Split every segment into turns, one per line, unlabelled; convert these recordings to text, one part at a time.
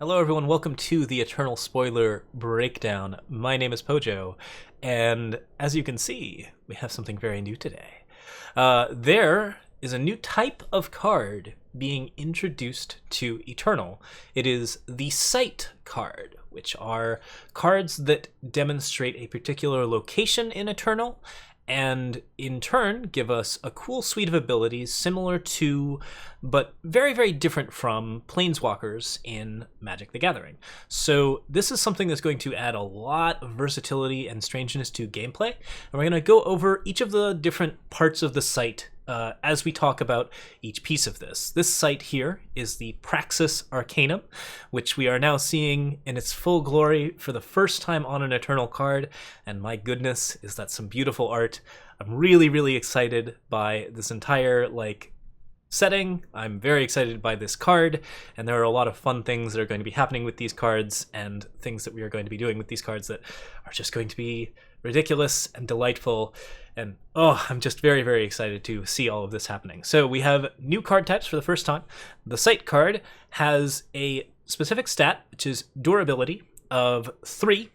Hello everyone, welcome to the Eternal Spoiler Breakdown. My name is Pojo, and as you can see, we have something very new today. There is a new type of card being introduced to Eternal. It is the Sight card, which are cards that demonstrate a particular location in Eternal, and in turn give us a cool suite of abilities similar to, but very, very different from, Planeswalkers in Magic the Gathering. So this is something that's going to add a lot of versatility and strangeness to gameplay, and we're going to go over each of the different parts of the Sight as we talk about each piece of this. This Sight here is the Praxis Arcanum, which we are now seeing in its full glory for the first time on an Eternal card, and my goodness, is that some beautiful art. I'm really, really excited by this entire, setting. I'm very excited by this card, and there are a lot of fun things that are going to be happening with these cards, and things that we are going to be doing with these cards that are just going to be ridiculous and delightful. And I'm just very, very excited to see all of this happening. So we have new card types for the first time. The Sight card has a specific stat, which is durability of 3.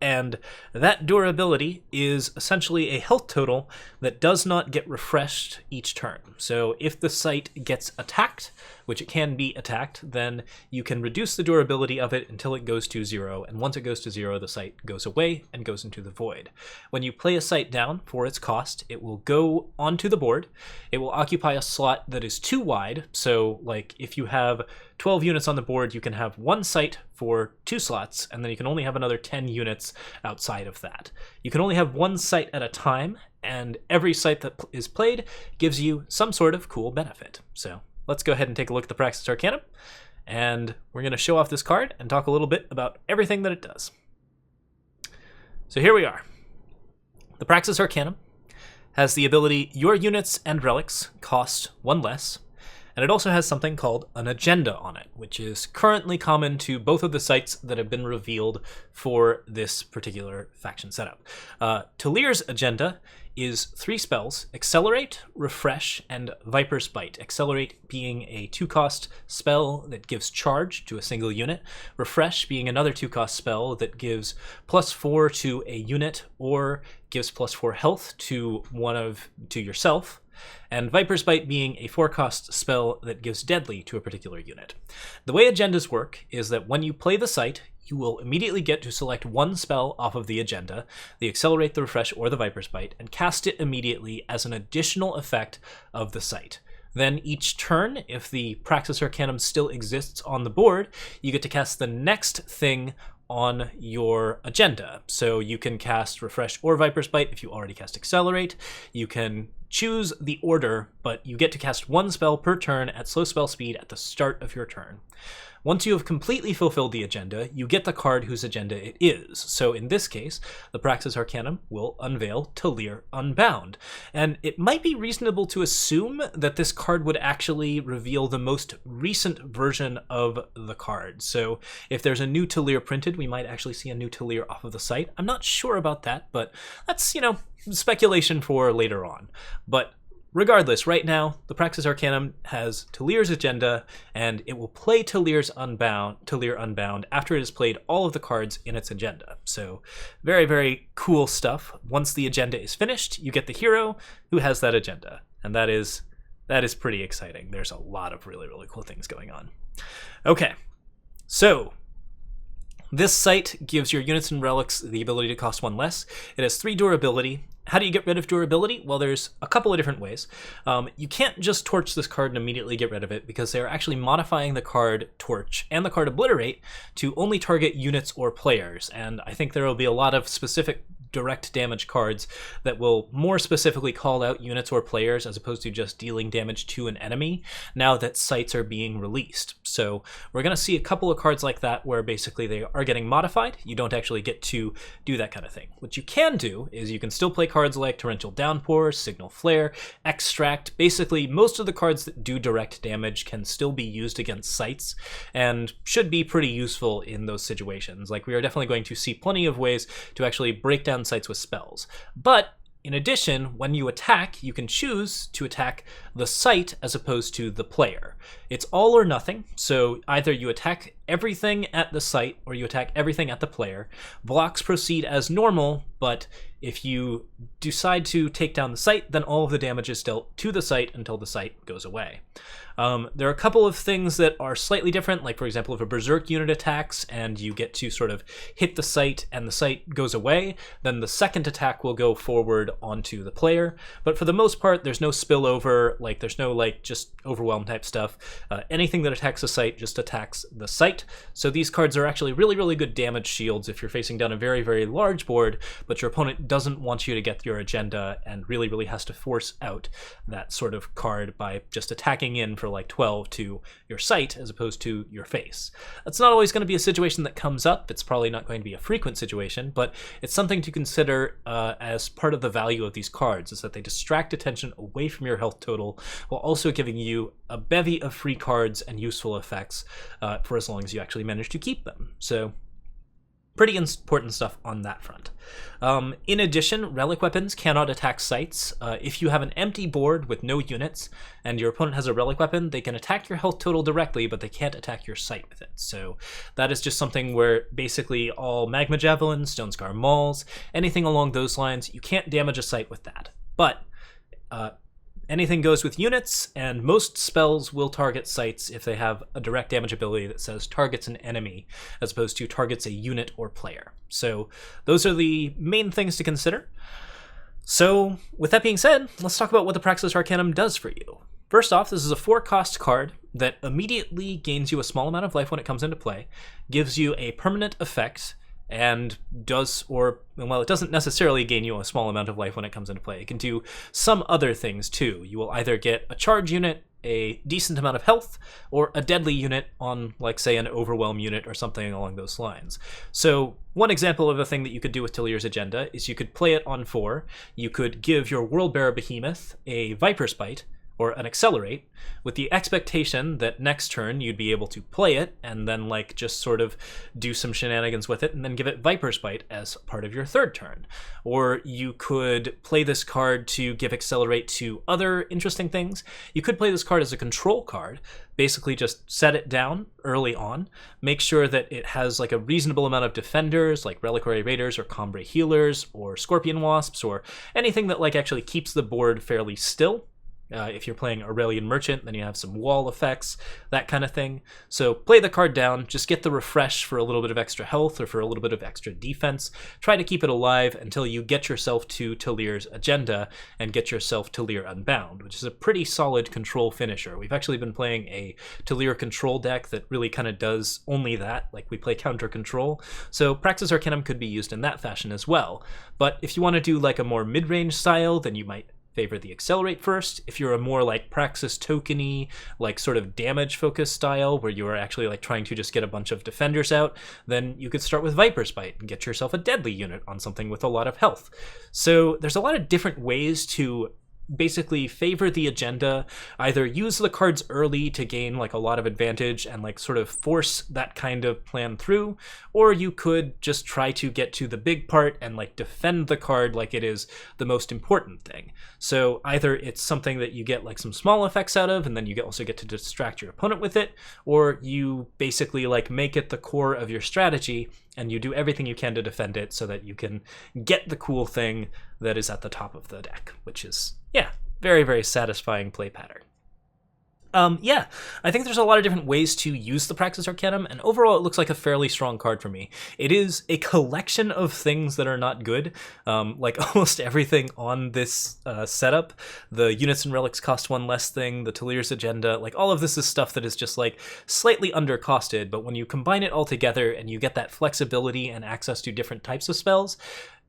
And that durability is essentially a health total that does not get refreshed each turn. So if the Sight gets attacked, which it can be attacked, then you can reduce the durability of it until it goes to 0, and once it goes to 0, the Sight goes away and goes into the void. When you play a Sight down for its cost, it will go onto the board. It will occupy a slot that is too wide, so if you have 12 units on the board, you can have one Sight for 2 slots, and then you can only have another 10 units outside of that. You can only have one Sight at a time, and every Sight that is played gives you some sort of cool benefit. So let's go ahead and take a look at the Praxis Arcanum, and we're going to show off this card and talk a little bit about everything that it does. So here we are. The Praxis Arcanum has the ability, your units and relics cost 1 less, and it also has something called an agenda on it, which is currently common to both of the Sights that have been revealed for this particular faction setup. Talir's agenda is 3 spells: Accelerate, Refresh, and Viper's Bite. Accelerate being a 2-cost spell that gives charge to a single unit, Refresh being another 2-cost spell that gives +4 to a unit or gives +4 health to yourself, and Viper's Bite being a 4-cost spell that gives deadly to a particular unit. The way agendas work is that when you play the Sight, you will immediately get to select one spell off of the agenda, the Accelerate, the Refresh, or the Viper's Bite, and cast it immediately as an additional effect of the Sight. Then each turn, if the Praxis Arcanum still exists on the board, you get to cast the next thing on your agenda. So you can cast Refresh or Viper's Bite if you already cast Accelerate. You can choose the order, but you get to cast 1 spell per turn at slow spell speed at the start of your turn. Once you have completely fulfilled the agenda, you get the card whose agenda it is. So in this case, the Praxis Arcanum will unveil Talir Unbound. And it might be reasonable to assume that this card would actually reveal the most recent version of the card. So if there's a new Talir printed, we might actually see a new Talir off of the Sight. I'm not sure about that, but that's, speculation for later on. But regardless, right now, the Praxis Arcanum has Talir's agenda, and it will play Talir Unbound after it has played all of the cards in its agenda. So very, very cool stuff. Once the agenda is finished, you get the hero who has that agenda, and that is pretty exciting. There's a lot of really, really cool things going on. Okay, so this Sight gives your units and relics the ability to cost 1 less. It has 3 durability. How do you get rid of durability? Well, there's a couple of different ways. You can't just torch this card and immediately get rid of it, because they're actually modifying the card Torch and the card Obliterate to only target units or players, and I think there will be a lot of specific direct damage cards that will more specifically call out units or players as opposed to just dealing damage to an enemy now that Sights are being released. So we're going to see a couple of cards like that where basically they are getting modified. You don't actually get to do that kind of thing. What you can do is you can still play cards like Torrential Downpour, Signal Flare, Extract. Basically, most of the cards that do direct damage can still be used against Sights and should be pretty useful in those situations. We are definitely going to see plenty of ways to actually break down Sights with spells. But in addition, when you attack, you can choose to attack the site as opposed to the player. It's all or nothing, so either you attack everything at the site or you attack everything at the player. Blocks proceed as normal, but if you decide to take down the site, then all of the damage is dealt to the site until the site goes away. There are a couple of things that are slightly different, like for example, if a Berserk unit attacks and you get to sort of hit the site and the site goes away, then the second attack will go forward onto the player. But for the most part, there's no spillover, like there's no like just overwhelm type stuff. Anything that attacks a site just attacks the site. So these cards are actually really, really good damage shields if you're facing down a very, very large board, but your opponent doesn't want you to get your agenda and really, really has to force out that sort of card by just attacking in for like 12 to your site as opposed to your face. That's not always going to be a situation that comes up. It's probably not going to be a frequent situation, but it's something to consider as part of the value of these cards, is that they distract attention away from your health total while also giving you a bevy of free cards and useful effects for as long as you actually manage to keep them. So pretty important stuff on that front. In addition, relic weapons cannot attack sites. If you have an empty board with no units and your opponent has a relic weapon, they can attack your health total directly, but they can't attack your site with it. So that is just something where basically all magma javelins, stone scar mauls, anything along those lines, you can't damage a site with that. But anything goes with units, and most spells will target sites if they have a direct damage ability that says targets an enemy, as opposed to targets a unit or player. So those are the main things to consider. So with that being said, let's talk about what the Praxis Arcanum does for you. First off, this is a 4-cost card that immediately gains you a small amount of life when it comes into play, gives you a permanent effect, and does, or, well, it doesn't necessarily gain you a small amount of life when it comes into play. It can do some other things too. You will either get a charge unit, a decent amount of health, or a deadly unit on, like, say, an overwhelm unit or something along those lines. So one example of a thing that you could do with Talir's Agenda is you could play it on 4. You could give your Worldbearer Behemoth a Viper's Bite, or an Accelerate, with the expectation that next turn you'd be able to play it and then like just sort of do some shenanigans with it and then give it Viper's Bite as part of your third turn. Or you could play this card to give Accelerate to other interesting things. You could play this card as a control card, basically just set it down early on, make sure that it has like a reasonable amount of defenders like Reliquary Raiders or Combre Healers or Scorpion Wasps or anything that like actually keeps the board fairly still. If you're playing Aurelian Merchant, then you have some wall effects, that kind of thing. So play the card down, just get the refresh for a little bit of extra health or for a little bit of extra defense. Try to keep it alive until you get yourself to Talir's Agenda and get yourself Talir Unbound, which is a pretty solid control finisher. We've actually been playing a Talir control deck that really kind of does only that, like we play counter control. So Praxis Arcanum could be used in that fashion as well. But if you want to do like a more mid-range style, then you might favor the Accelerate first. If you're a more like Praxis tokeny, like sort of damage focused style where you are actually like trying to just get a bunch of defenders out, then you could start with Viper's Bite and get yourself a deadly unit on something with a lot of health. So there's a lot of different ways to basically favor the agenda, either use the cards early to gain like a lot of advantage and like sort of force that kind of plan through, or you could just try to get to the big part and like defend the card like it is the most important thing. So either it's something that you get like some small effects out of and then you also get to distract your opponent with it, or you basically like make it the core of your strategy and you do everything you can to defend it so that you can get the cool thing that is at the top of the deck, which is, yeah, very, very satisfying play pattern. Yeah, I think there's a lot of different ways to use the Praxis Arcanum, and overall it looks like a fairly strong card for me. It is a collection of things that are not good, like almost everything on this setup. The units and relics cost 1 less thing, the Talir's Agenda, like all of this is stuff that is just like slightly undercosted, but when you combine it all together and you get that flexibility and access to different types of spells,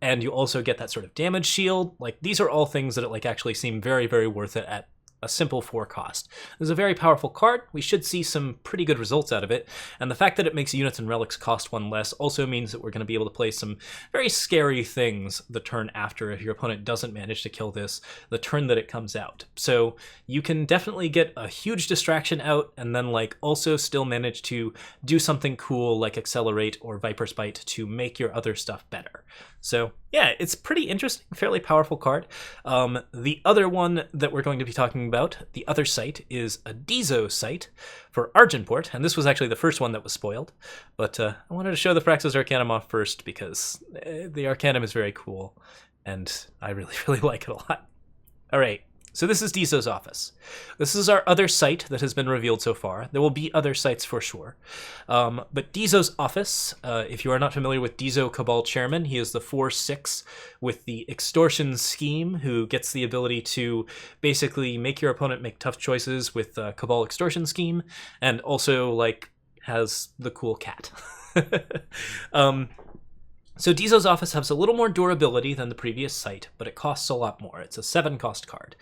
and you also get that sort of damage shield, like these are all things that like actually seem very, very worth it at a simple 4 cost. This is a very powerful card. We should see some pretty good results out of it, and the fact that it makes units and relics cost 1 less also means that we're going to be able to play some very scary things the turn after if your opponent doesn't manage to kill this the turn that it comes out. So you can definitely get a huge distraction out and then like also still manage to do something cool like Accelerate or Viper's Bite to make your other stuff better. So Yeah, it's pretty interesting, fairly powerful card. The other one that we're going to be talking about, the other site, is a Dizo site for Argenport, and this was actually the first one that was spoiled. But I wanted to show the Praxis Arcanum off first because the Arcanum is very cool, and I really, really like it a lot. All right, so this is Dizo's office. This is our other site that has been revealed so far. There will be other sites for sure. But Dizo's office, if you are not familiar with Dizo Cabal Chairman, he is the 4/6 with the extortion scheme who gets the ability to basically make your opponent make tough choices with Cabal extortion scheme, and also like has the cool cat. So Dizo's office has a little more durability than the previous site, but it costs a lot more. It's a 7-cost card.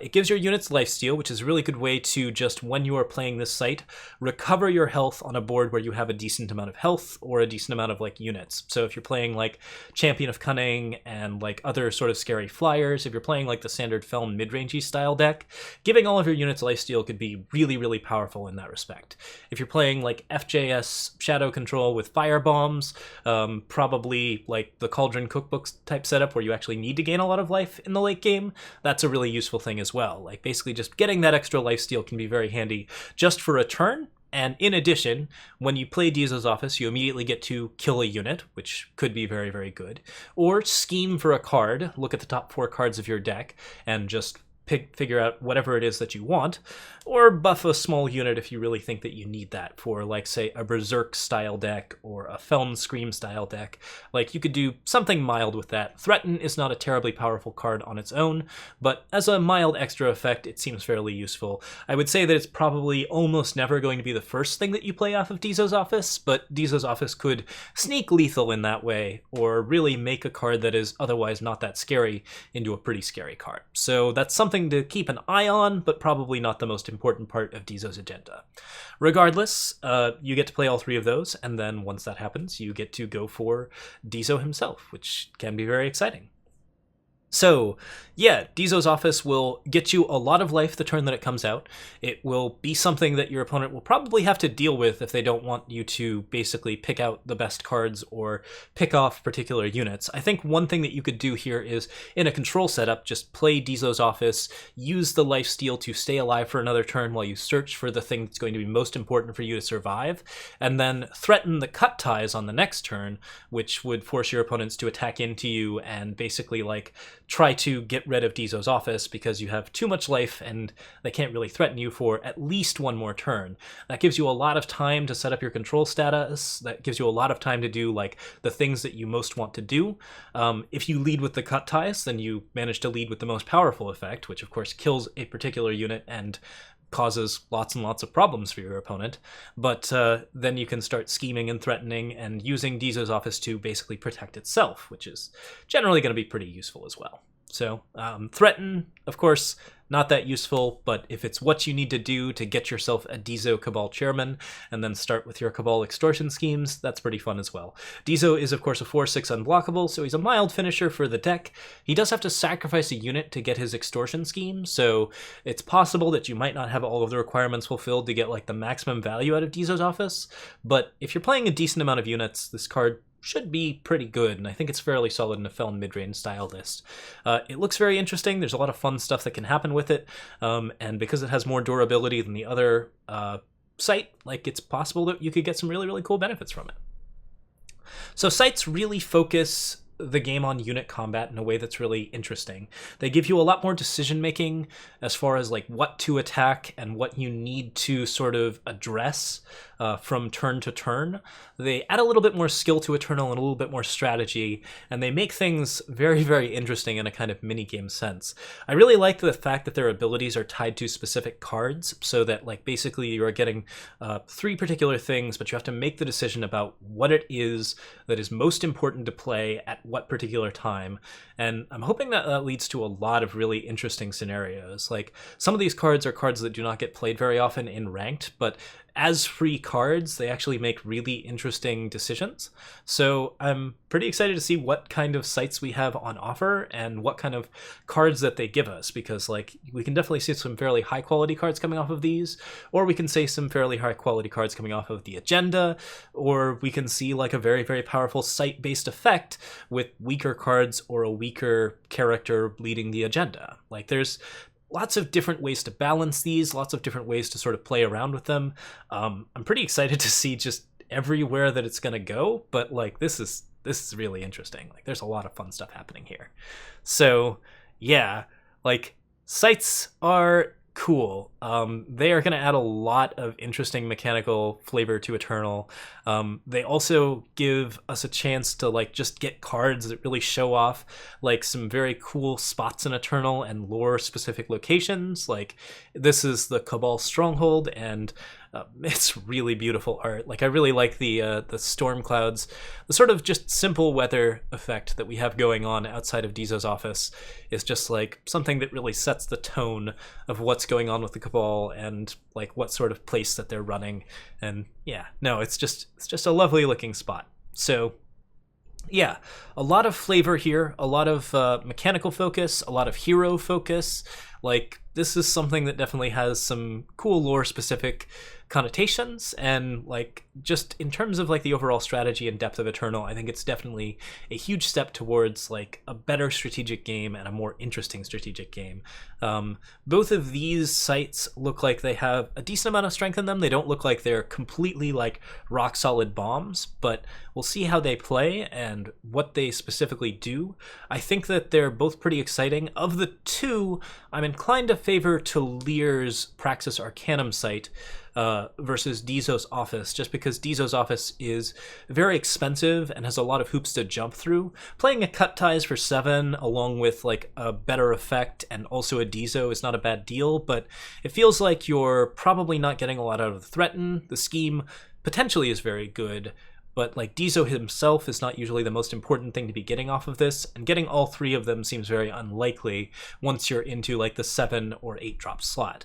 It gives your units lifesteal, which is a really good way to just, when you are playing this site, recover your health on a board where you have a decent amount of health or a decent amount of like units. So if you're playing like Champion of Cunning and like other sort of scary flyers, if you're playing like the standard Feln mid-rangey style deck, giving all of your units lifesteal could be really, really powerful in that respect. If you're playing like FJS Shadow Control with fire bombs, probably like the Cauldron Cookbooks type setup where you actually need to gain a lot of life in the late game, that's a really useful thing as well. Like basically just getting that extra lifesteal can be very handy just for a turn. And in addition, when you play Dizo's office, you immediately get to kill a unit, which could be very, very good. Or scheme for a card, look at the top 4 cards of your deck, and just figure out whatever it is that you want, or buff a small unit if you really think that you need that for, like, say, a Berserk style deck or a Feln Scream style deck. Like, you could do something mild with that. Threaten is not a terribly powerful card on its own, but as a mild extra effect, it seems fairly useful. I would say that it's probably almost never going to be the first thing that you play off of Dizo's office, but Dizo's office could sneak lethal in that way, or really make a card that is otherwise not that scary into a pretty scary card. So that's something to keep an eye on, but probably not the most important part of Dizo's agenda. Regardless, you get to play all 3 of those, and then once that happens, you get to go for Dizo himself, which can be very exciting. So, yeah, Dizo's office will get you a lot of life the turn that it comes out. It will be something that your opponent will probably have to deal with if they don't want you to basically pick out the best cards or pick off particular units. I think one thing that you could do here is, in a control setup, just play Dizo's office, use the lifesteal to stay alive for another turn while you search for the thing that's going to be most important for you to survive, and then threaten the cut ties on the next turn, which would force your opponents to attack into you and basically, like, try to get rid of Dizo's office because you have too much life and they can't really threaten you for at least one more turn. That gives you a lot of time to set up your control status. That gives you a lot of time to do like the things that you most want to do. If you lead with the cut ties, then you manage to lead with the most powerful effect, which of course kills a particular unit and causes lots and lots of problems for your opponent. But then you can start scheming and threatening and using Dizo's office to basically protect itself, which is generally going to be pretty useful as well. So threaten, of course, not that useful, but if it's what you need to do to get yourself a Dizo Cabal Chairman and then start with your Cabal extortion schemes, that's pretty fun as well. Dizo is, of course, a 4/6 unblockable, so he's a mild finisher for the deck. He does have to sacrifice a unit to get his extortion scheme, so it's possible that you might not have all of the requirements fulfilled to get like the maximum value out of Dizo's office, but if you're playing a decent amount of units, this card should be pretty good, and I think it's fairly solid in a Feln mid-range style list. It looks very interesting. There's a lot of fun stuff that can happen with it, and because it has more durability than the other site, like it's possible that you could get some really, really cool benefits from it. So sites really focus the game on unit combat in a way that's really interesting. They give you a lot more decision making as far as like what to attack and what you need to sort of address from turn to turn. They add a little bit more skill to Eternal and a little bit more strategy, and they make things very, very interesting in a kind of mini-game sense. I really like the fact that their abilities are tied to specific cards, so that like basically you are getting 3 particular things, but you have to make the decision about what it is that is most important to play at what particular time. And I'm hoping that that leads to a lot of really interesting scenarios. Like, some of these cards are cards that do not get played very often in ranked, but as free cards, they actually make really interesting decisions. So I'm pretty excited to see what kind of sites we have on offer and what kind of cards that they give us, because like we can definitely see some fairly high quality cards coming off of these, or we can say some fairly high quality cards coming off of the agenda, or we can see like a very, very powerful site based effect with weaker cards or a weaker character leading the agenda. Like there's lots of different ways to balance these, lots of different ways to sort of play around with them. I'm pretty excited to see just everywhere that it's going to go, but like this is really interesting. Like there's a lot of fun stuff happening here. So yeah, like sites are cool. They are going to add a lot of interesting mechanical flavor to Eternal. They also give us a chance to like just get cards that really show off like some very cool spots in Eternal and lore specific locations. Like this is the Cabal Stronghold, and it's really beautiful art. Like I really like the storm clouds, the sort of just simple weather effect that we have going on outside of Dizo's office is just like something that really sets the tone of what's going on with the Cabal and like what sort of place that they're running. And yeah, no, it's just a lovely looking spot. So yeah, a lot of flavor here, a lot of mechanical focus, a lot of hero focus. Like this is something that definitely has some cool lore specific connotations, and like just in terms of like the overall strategy and depth of Eternal, I think it's definitely a huge step towards like a better strategic game and a more interesting strategic game. Both of these sites look like they have a decent amount of strength in them. They don't look like they're completely like rock solid bombs, but we'll see how they play and what they specifically do. I think that they're both pretty exciting. Of the two, I'm inclined to favor Talir's Praxis Arcanum site versus Dizo's office, just because Dizo's office is very expensive and has a lot of hoops to jump through. Playing a Cut Ties for 7 along with like a better effect and also a Dizo is not a bad deal, but it feels like you're probably not getting a lot out of the Threaten. The scheme potentially is very good, but like Dizo himself is not usually the most important thing to be getting off of this, and getting all three of them seems very unlikely once you're into like the 7 or 8 drop slot.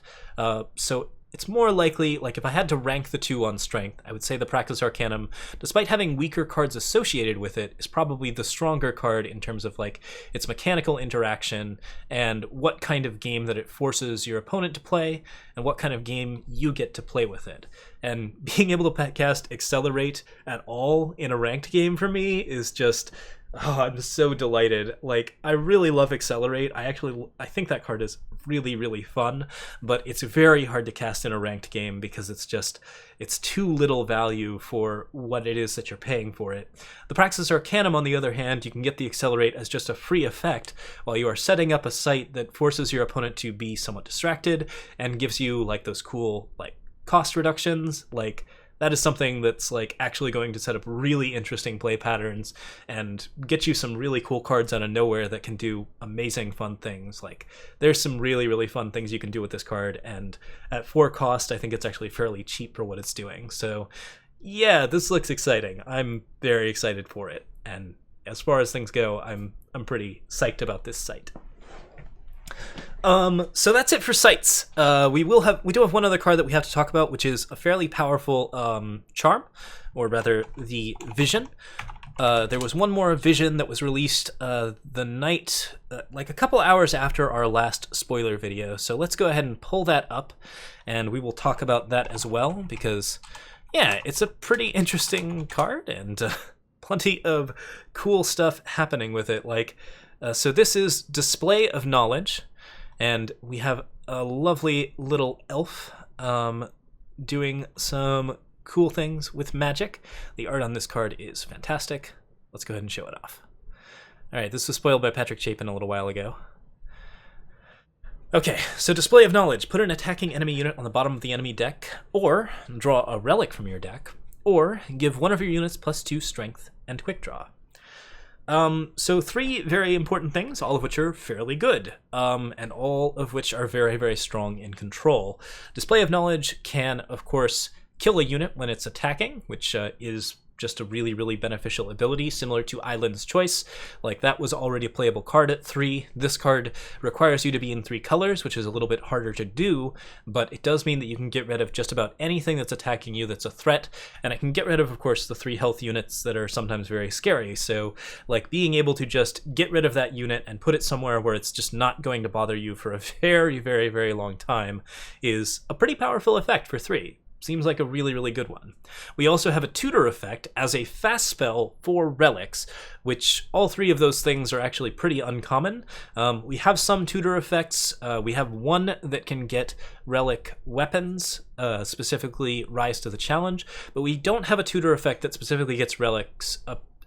So it's more likely, like if I had to rank the two on strength, I would say the Praxis Arcanum, despite having weaker cards associated with it, is probably the stronger card in terms of like its mechanical interaction and what kind of game that it forces your opponent to play and what kind of game you get to play with it. And being able to cast Accelerate at all in a ranked game for me is just... oh, I'm so delighted. Like, I really love Accelerate. I think that card is really, really fun, but it's very hard to cast in a ranked game because it's too little value for what it is that you're paying for it. The Praxis Arcanum, on the other hand, you can get the Accelerate as just a free effect while you are setting up a site that forces your opponent to be somewhat distracted and gives you, like, those cool, like, cost reductions. Like, that is something that's like actually going to set up really interesting play patterns and get you some really cool cards out of nowhere that can do amazing fun things. Like there's some really, really fun things you can do with this card, and at 4 cost, I think it's actually fairly cheap for what it's doing. So yeah, this looks exciting. I'm very excited for it. And as far as things go, I'm pretty psyched about this site. So that's it for sites. We do have one other card that we have to talk about, which is a fairly powerful charm, or rather the Vision. There was one more Vision that was released the night, like a couple hours after our last spoiler video. So let's go ahead and pull that up, and we will talk about that as well, because yeah, it's a pretty interesting card and plenty of cool stuff happening with it. Like, so this is Display of Knowledge. And we have a lovely little elf doing some cool things with magic. The art on this card is fantastic. Let's go ahead and show it off. All right, this was spoiled by Patrick Chapin a little while ago. Okay, so Display of Knowledge. Put an attacking enemy unit on the bottom of the enemy deck, or draw a relic from your deck, or give one of your units +2 strength and quick draw. So 3 very important things, all of which are fairly good, and all of which are very, very strong in control. Display of Knowledge can, of course, kill a unit when it's attacking, which is just a really, really beneficial ability, similar to Island's Choice. Like, that was already a playable card at 3. This card requires you to be in 3 colors, which is a little bit harder to do, but it does mean that you can get rid of just about anything that's attacking you that's a threat, and it can get rid of course, the 3 health units that are sometimes very scary. So, like, being able to just get rid of that unit and put it somewhere where it's just not going to bother you for a very, very, very long time is a pretty powerful effect for 3. Seems like a really, really good one. We also have a tutor effect as a fast spell for relics, which all 3 of those things are actually pretty uncommon. We have some tutor effects. We have one that can get relic weapons, specifically Rise to the Challenge, but we don't have a tutor effect that specifically gets relics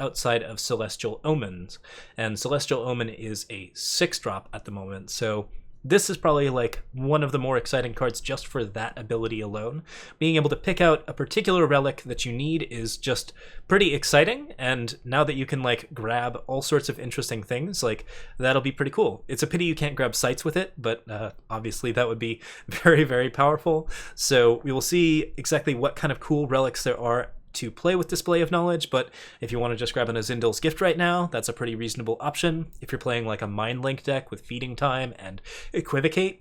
outside of Celestial Omens, and Celestial Omen is a 6-drop at the moment, so this is probably like one of the more exciting cards just for that ability alone. Being able to pick out a particular relic that you need is just pretty exciting, and now that you can like grab all sorts of interesting things, like that'll be pretty cool. It's a pity you can't grab sights with it, but obviously that would be very, very powerful. So we will see exactly what kind of cool relics there are to play with Display of Knowledge, but if you want to just grab an Azindal's Gift right now, that's a pretty reasonable option. If you're playing like a Mind Link deck with Feeding Time and Equivocate,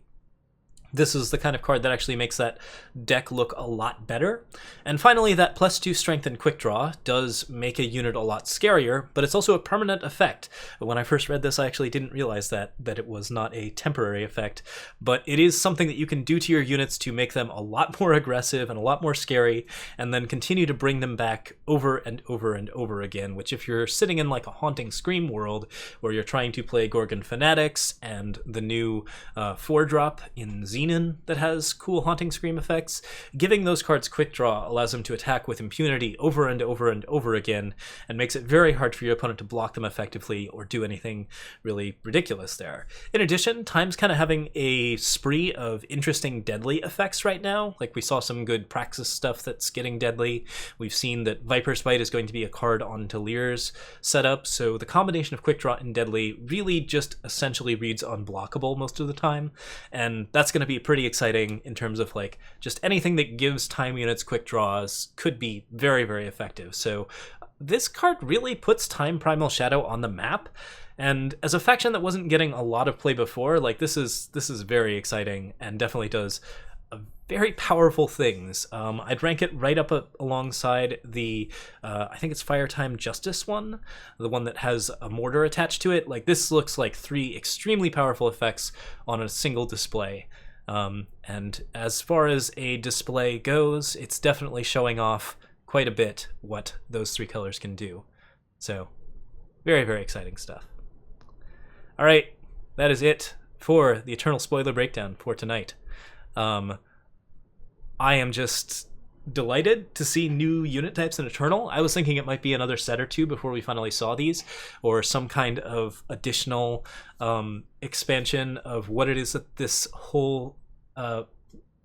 this is the kind of card that actually makes that deck look a lot better. And finally, that +2 strength and quick draw does make a unit a lot scarier, but it's also a permanent effect. When I first read this, I actually didn't realize that it was not a temporary effect, but it is something that you can do to your units to make them a lot more aggressive and a lot more scary, and then continue to bring them back over and over and over again, which if you're sitting in like a Haunting Scream world where you're trying to play Gorgon Fanatics and the new 4-drop in Xenon that has cool Haunting Scream effects, giving those cards quick draw allows them to attack with impunity over and over and over again, and makes it very hard for your opponent to block them effectively or do anything really ridiculous there. In addition, Time's kind of having a spree of interesting deadly effects right now. Like, we saw some good Praxis stuff that's getting deadly. We've seen that Viper's Bite is going to be a card on Talir's setup, so the combination of quick draw and deadly really just essentially reads unblockable most of the time, and that's going to be pretty exciting in terms of like just anything that gives time units quick draws could be very, very effective. So this card really puts Time Primal Shadow on the map, and as a faction that wasn't getting a lot of play before, like this is very exciting and definitely does very powerful things. I'd rank it right up alongside the, I think it's Firetime Justice one, the one that has a mortar attached to it. Like, this looks like 3 extremely powerful effects on a single display. And as far as a display goes, it's definitely showing off quite a bit what those 3 colors can do. So, very, very exciting stuff. All right, that is it for the Eternal Spoiler Breakdown for tonight. I am just delighted to see new unit types in Eternal. I was thinking it might be another set or 2 before we finally saw these, or some kind of additional expansion of what it is that this whole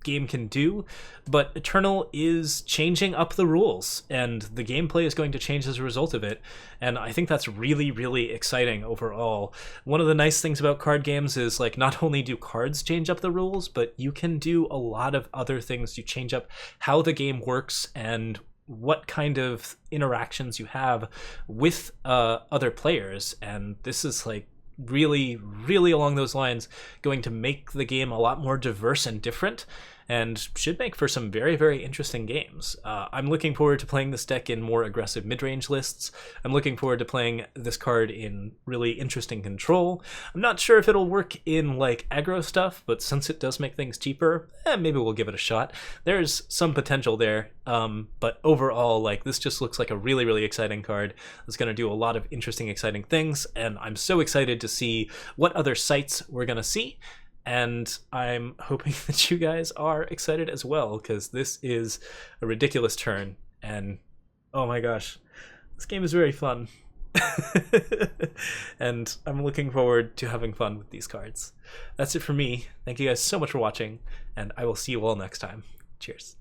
game can do, but Eternal is changing up the rules, and the gameplay is going to change as a result of it, and I think that's really, really exciting overall. One of the nice things about card games is, like, not only do cards change up the rules, but you can do a lot of other things to change up how the game works and what kind of interactions you have with other players, and this is, like, really, really along those lines going to make the game a lot more diverse and different, and should make for some very, very interesting games. I'm looking forward to playing this deck in more aggressive mid-range lists. I'm looking forward to playing this card in really interesting control. I'm not sure if it'll work in like aggro stuff, but since it does make things cheaper, maybe we'll give it a shot. There's some potential there, but overall, like, this just looks like a really, really exciting card that's going to do a lot of interesting, exciting things, and I'm so excited to see what other sites we're going to see. And I'm hoping that you guys are excited as well, because this is a ridiculous turn, and oh my gosh, this game is very fun. And I'm looking forward to having fun with these cards. That's it for me. Thank you guys so much for watching, and I will see you all next time. Cheers.